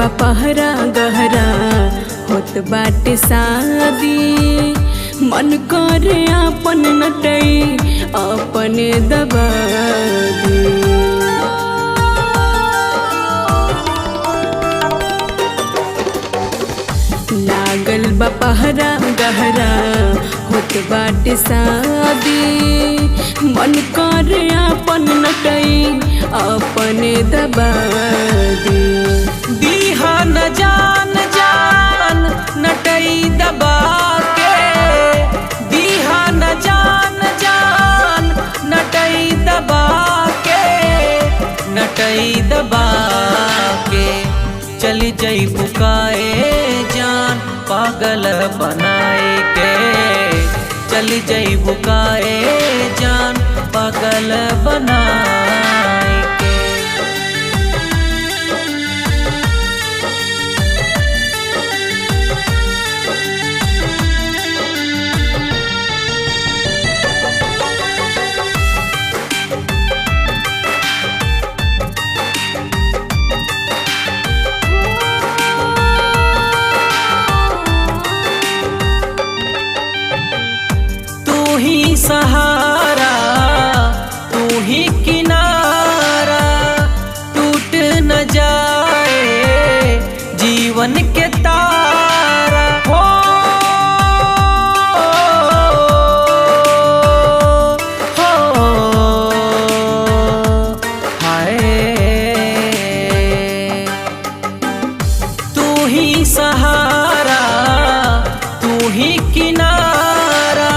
बा पहरा गहरा होत बाटे शादी, मन करे आपन नटई अपने दबा दी। लागल बा पहरा गहरा होत बाटे शादी, मन करे आपन नटई अपने दबा दी। दीहा न जान जान नटई दबा के, दीहा न जान जान नटई दबा के, नटई दबा के चली जई बुकाए जान पागल बनाए के, चली जई बुकाए जान पागल बनाए के। तू ही सहारा तू ही किनारा, टूट न जाए जीवन के तारा हो। हाय तू ही सहारा तू ही किनारा,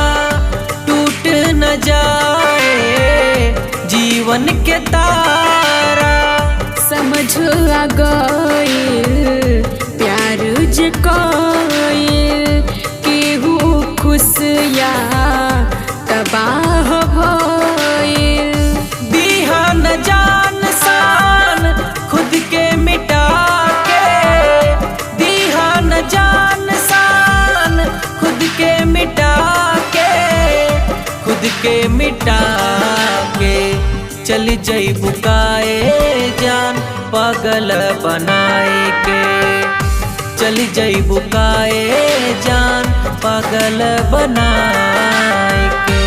टूट न जाए जीवन के तारा। समझ आ गइल प्यार जे कइल, केहू खुश या तबाह भइल। दीहा न जान शान खुद के मिटा के, दीहा न जान शान खुद के मिटा के, खुद के मिटा के चली जई बुकाए जान पागल बनाए के, चली जई बुकाए जान पागल बनाए के।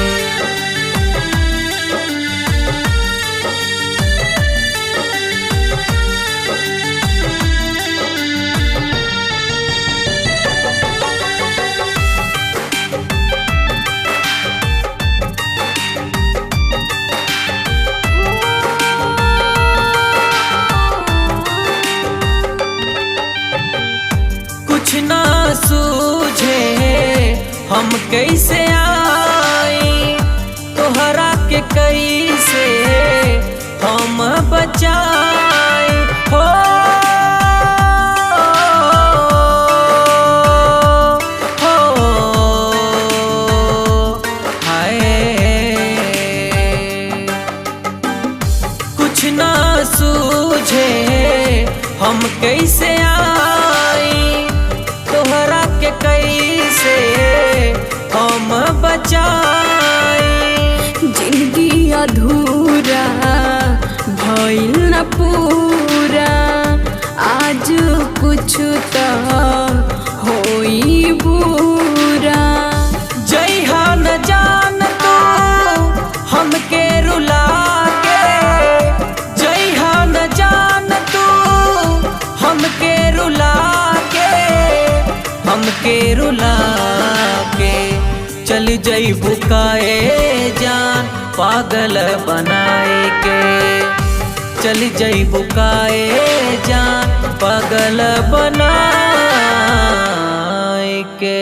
कुछ ना सूझे हम कैसे आई, तोहरा के कैसे हम बचाई हो। हाय कुछ ना सूझे हम कैसे आई, तोहरा के कैसे हम बचाई। जिंदगी अधूरा भइल न पूरा, आज कुछ तो होई बुरा। जइहा न जान तू हमके रुला के, जइहा न जान तू हमके रुला के, हमके रुला के चली जई बुकाए जान पागल बनाए के, चली जई बुकाए जान पागल बनाए के।